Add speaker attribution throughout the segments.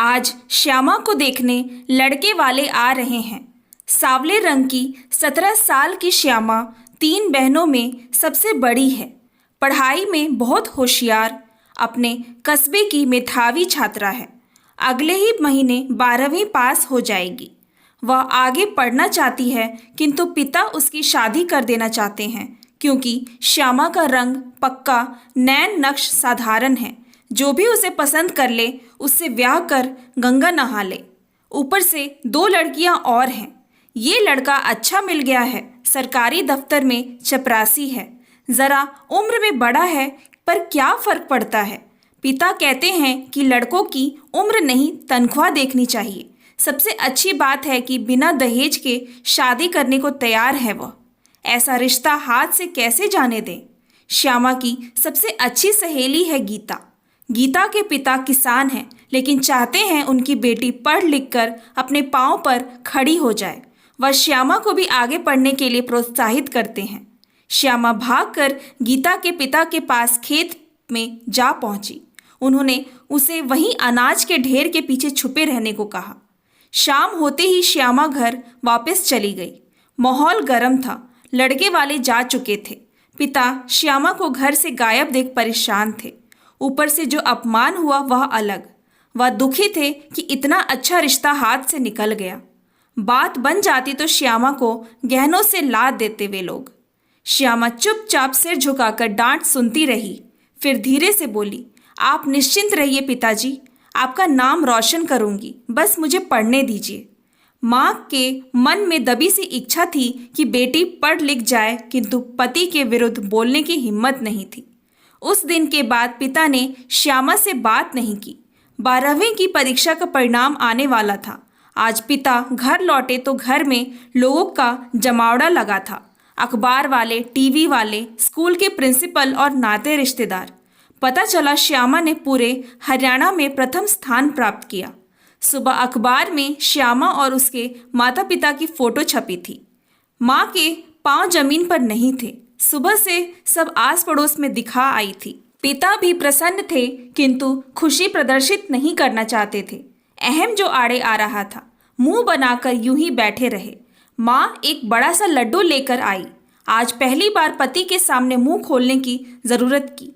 Speaker 1: आज श्यामा को देखने लड़के वाले आ रहे हैं। सांवले रंग की 17 साल की श्यामा 3 बहनों में सबसे बड़ी है। पढ़ाई में बहुत होशियार, अपने कस्बे की मेधावी छात्रा है। अगले ही महीने 12वीं पास हो जाएगी। वह आगे पढ़ना चाहती है, किंतु पिता उसकी शादी कर देना चाहते हैं क्योंकि श्यामा का रंग पक्का नैन नक्श साधारण है। जो भी उसे पसंद कर ले उससे ब्याह कर गंगा नहा ले। ऊपर से 2 लड़कियां और हैं। ये लड़का अच्छा मिल गया है, सरकारी दफ्तर में चपरासी है। ज़रा उम्र में बड़ा है पर क्या फ़र्क पड़ता है। पिता कहते हैं कि लड़कों की उम्र नहीं तनख्वाह देखनी चाहिए। सबसे अच्छी बात है कि बिना दहेज के शादी करने को तैयार है वह। ऐसा रिश्ता हाथ से कैसे जाने दें। श्यामा की सबसे अच्छी सहेली है गीता। गीता के पिता किसान हैं, लेकिन चाहते हैं उनकी बेटी पढ़ लिख कर अपने पाँव पर खड़ी हो जाए। वह श्यामा को भी आगे पढ़ने के लिए प्रोत्साहित करते हैं। श्यामा भागकर गीता के पिता के पास खेत में जा पहुंची। उन्होंने उसे वहीं अनाज के ढेर के पीछे छुपे रहने को कहा। शाम होते ही श्यामा घर वापस चली गई। माहौल गर्म था, लड़के वाले जा चुके थे। पिता श्यामा को घर से गायब देख परेशान थे। ऊपर से जो अपमान हुआ वह अलग। वह दुखी थे कि इतना अच्छा रिश्ता हाथ से निकल गया। बात बन जाती तो श्यामा को गहनों से लाद देते वे लोग। श्यामा चुपचाप सिर झुकाकर डांट सुनती रही, फिर धीरे से बोली, आप निश्चिंत रहिए पिताजी, आपका नाम रोशन करूंगी, बस मुझे पढ़ने दीजिए। माँ के मन में दबी सी इच्छा थी कि बेटी पढ़ लिख जाए, किंतु पति के विरुद्ध बोलने की हिम्मत नहीं थी। उस दिन के बाद पिता ने श्यामा से बात नहीं की। 12वीं की परीक्षा का परिणाम आने वाला था। आज पिता घर लौटे तो घर में लोगों का जमावड़ा लगा था। अखबार वाले, टीवी वाले, स्कूल के प्रिंसिपल और नाते रिश्तेदार। पता चला श्यामा ने पूरे हरियाणा में प्रथम स्थान प्राप्त किया। सुबह अखबार में श्यामा और उसके माता पिता की फोटो छपी थी। माँ के पांव जमीन पर नहीं थे। सुबह से सब आस पड़ोस में दिखा आई थी। पिता भी प्रसन्न थे, किंतु खुशी प्रदर्शित नहीं करना चाहते थे। अहम जो आड़े आ रहा था, मुंह बनाकर यूं ही बैठे रहे। माँ एक बड़ा सा लड्डू लेकर आई। आज पहली बार पति के सामने मुंह खोलने की जरूरत की।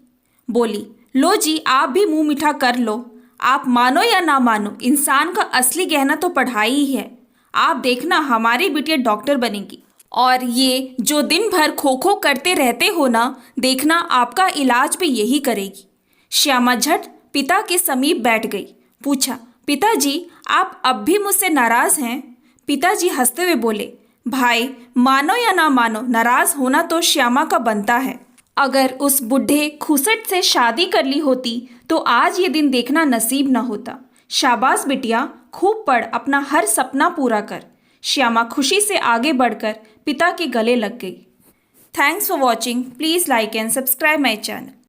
Speaker 1: बोली, लो जी, आप भी मुंह मीठा कर लो। आप मानो या ना मानो, इंसान का असली गहना तो पढ़ाई ही है। आप देखना, हमारी बिटिया डॉक्टर बनेगी। और ये जो दिन भर खो खो करते रहते हो ना, देखना आपका इलाज भी यही करेगी। श्यामा झट पिता के समीप बैठ गई। पूछा, पिताजी आप अब भी मुझसे नाराज हैं? पिताजी हंसते हुए बोले, भाई मानो या ना मानो, नाराज होना तो श्यामा का बनता है। अगर उस बुढ़े खुसट से शादी कर ली होती तो आज ये दिन देखना नसीब न होता। शाबाश बिटिया, खूब पढ़, अपना हर सपना पूरा कर। श्यामा खुशी से आगे बढ़कर पिता के गले लग गई। Thanks for watching. Please like and subscribe my channel.